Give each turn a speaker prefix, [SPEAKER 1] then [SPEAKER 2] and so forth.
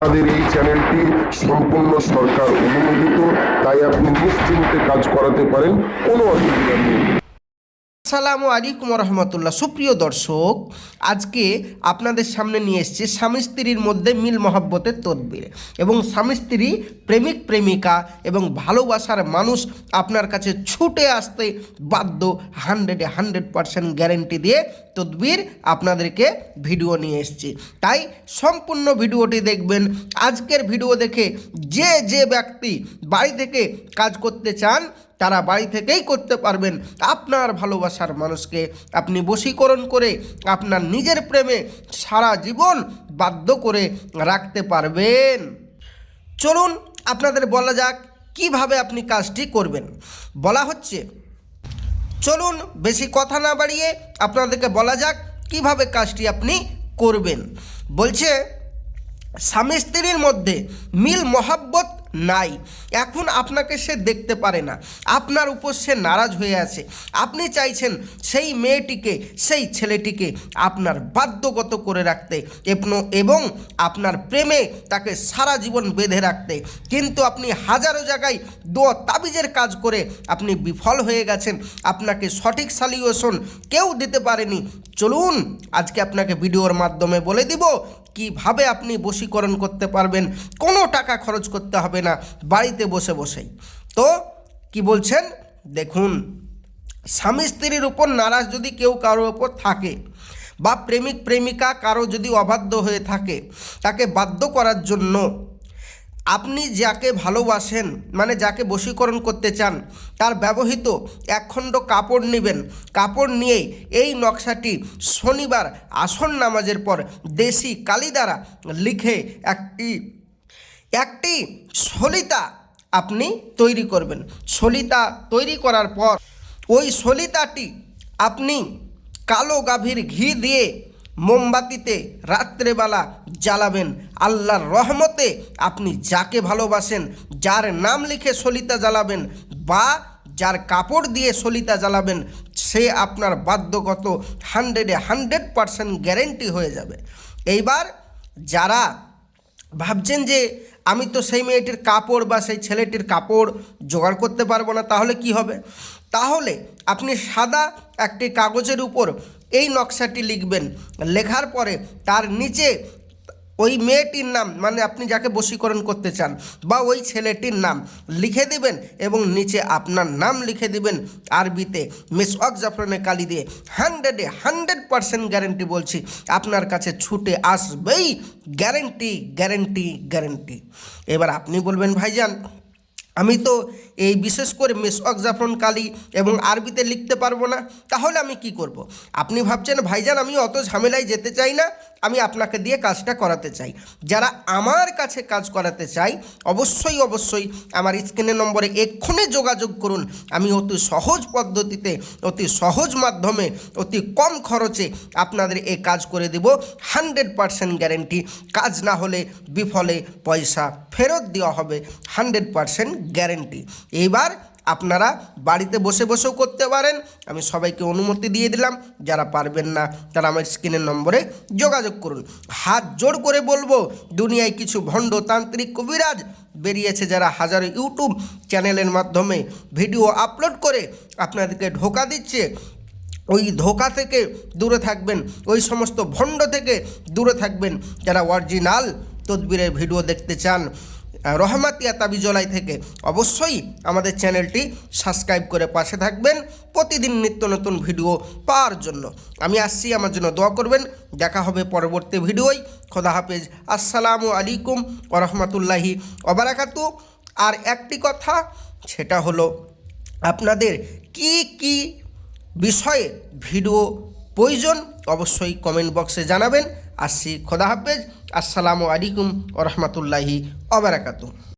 [SPEAKER 1] আমাদের এই চ্যানেলটি সম্পূর্ণ সরকার অনুমোদিত, তাই আপনি নিশ্চিন্তে কাজ করাতে পারেন, কোনো অসুবিধা নেই।
[SPEAKER 2] আসসালামু আলাইকুম রহমতুল্লাহ। সুপ্রিয় দর্শক, আজকে আপনাদের সামনে নিয়ে এসেছি স্বামী স্ত্রীর মধ্যে মিল মহব্বতের তদবির এবং স্বামী স্ত্রী, প্রেমিক প্রেমিকা এবং ভালোবাসার মানুষ আপনার কাছে ছুটে আসতে বাধ্য। 100% গ্যারেন্টি দিয়ে তদবির আপনাদেরকে ভিডিও নিয়ে এসেছি, তাই সম্পূর্ণ ভিডিওটি দেখবেন। আজকের ভিডিও দেখে যে যে ব্যক্তি বাড়ি থেকে কাজ করতে চান তারা বাড়ি থেকেই করতে পারবেন। আপনার ভালোবাসার মানুষকে আপনি বশীকরণ করে আপনার নিজের প্রেমে সারা জীবন বাধ্য করে রাখতে পারবেন। চলুন আপনাদের বলা যাক কিভাবে আপনি কাজটি করবেন। বলা হচ্ছে, চলুন বেশি কথা না বাড়িয়ে আপনাদেরকে বলা যাক কিভাবে কাজটি আপনি করবেন। বলছে, স্বামী স্ত্রীর মধ্যে মিল মহাব্বত নাই, এখন আপনাকে সে দেখতে পারে না, আপনার উপর সে নারাজ হয়ে আছে। আপনি চাইছেন সেই মেয়েটিকে, সেই ছেলেটিকে আপনার বাধ্যগত করে রাখতে এবং আপনার প্রেমে তাকে সারা জীবন বেঁধে রাখতে, কিন্তু আপনি হাজারো জায়গায় দোয়া তাবিজের কাজ করে আপনি বিফল হয়ে গেছেন। আপনাকে সঠিক সলিউশন কেউ দিতে পারেনি। চলুন আজকে আপনাকে ভিডিওর মাধ্যমে বলে দিব কিভাবে আপনি বশীকরণ করতে পারবেন। কোনো টাকা খরচ করতে হবে না, বাড়িতে বসে বসেই। তো কি বলছেন দেখুন, স্বামী স্ত্রীর উপর নারাজ যদি কেউ কারোর ওপর থাকে বা প্রেমিক প্রেমিকা কারো যদি অবাধ্য হয়ে থাকে, তাকে বাধ্য করার জন্য আপনি যাকে ভালোবাসেন, মানে যাকে বশীকরণ করতে চান, তার ব্যবহৃত একখণ্ড কাপড় নেবেন। কাপড় নিয়ে এই নকশাটি শনিবার আসর নামাজের পর দেশি কালি দ্বারা লিখে একটি সলিতা আপনি তৈরি করবেন। সলিতা তৈরি করার পর ওই সলিতাটি আপনি কালো গাভীর ঘি দিয়ে মোমবাতিতে রাত্রেবেলা জ্বালাবেন। আল্লাহর রহমতে আপনি যাকে ভালোবাসেন, যার নাম লিখে সলিতা জ্বালাবেন বা যার কাপড় দিয়ে সলিতা জ্বালাবেন, সে আপনার বাধ্যগত 100% গ্যারেন্টি হয়ে যাবে। এইবার যারা ভাবছেন যে আমি তো সেই মেয়েটির কাপড় বা সেই ছেলেটির কাপড় জোগাড় করতে পারবো না, তাহলে কি হবে? তাহলে আপনি সাদা একটি কাগজের উপর এই নকশাটি লিখবেন। লেখার পরে তার নিচে ওই মেয়েটির নাম, মানে আপনি যাকে বশীকরণ করতে চান, বা ওই ছেলেটির নাম লিখে দিবেন এবং নিচে আপনার নাম লিখে দিবেন আরবিতে মিসওয়াক জাফরানে কালি দিয়ে। 100% গ্যারেন্টি বলছি, আপনার কাছে ছুটে আসবেই। Guarantee guarantee guarantee. এবার আপনি বলবেন, ভাইজান আমি তো এই বিশেষ করে মিসওয়াক জাফরান কালি এবং আরবিতে লিখতে পারবো না, তাহলে আমি কি করব? আপনি ভাবছেন, ভাইজান আমি অত ঝামেলায় যেতে চাই না, আমি আপনাকে দিয়ে কাজটা করাতে চাই। যারা আমার কাছে কাজ করাতে চাই অবশ্যই আমার স্ক্রিনের নম্বরে এক্ষুনি যোগাযোগ করুন। আমি অতি সহজ পদ্ধতিতে, অতি সহজ মাধ্যমে, অতি কম খরচে আপনাদের এই কাজ করে দেব। 100% গ্যারেন্টি। কাজ না হলে বিফলে পয়সা ফেরত দেওয়া হবে। 100% গ্যারেন্টি। এইবার আপনারা বাড়িতে বসে বসেও করতে পারেন। আমি সবাইকে অনুমতি দিয়ে দিলাম। যারা পারবেন না তারা আমার স্ক্রিনের নম্বরে যোগাযোগ করুন। হাত জোড় করে বলবো, দুনিয়ায় কিছু ভণ্ড তান্ত্রিক কবিরাজ বেরিয়েছে যারা হাজারো ইউটিউব চ্যানেলের মাধ্যমে ভিডিও আপলোড করে আপনাদেরকে ধোঁকা দিচ্ছে। ওই ধোঁকা থেকে দূরে থাকবেন, ওই সমস্ত ভণ্ড থেকে দূরে থাকবেন। যারা অরিজিনাল তদবিরের ভিডিও দেখতে চান রহমাতিয়া তাবিজলাই থেকে, অবশ্যই আমাদের চ্যানেলটি সাবস্ক্রাইব করে পাশে থাকবেন প্রতিদিন নিত্য নতুন ভিডিও পাওয়ার জন্য। আমি আসছি, আমার জন্য দোয়া করবেন। দেখা হবে পরবর্তী ভিডিওয়। খোদা হাফেজ। আসসালামু আলাইকুম ওয়া রাহমাতুল্লাহি ওয়া বারাকাতু। আর একটি কথা, সেটা হলো আপনাদের কি বিষয়ে ভিডিও প্রয়োজন অবশ্যই কমেন্ট বক্সে জানাবেন। আসছি, খোদা হাফেজ। আসসালামু আলাইকুম ওয়া রাহমাতুল্লাহি ওয়া বারাকাতু।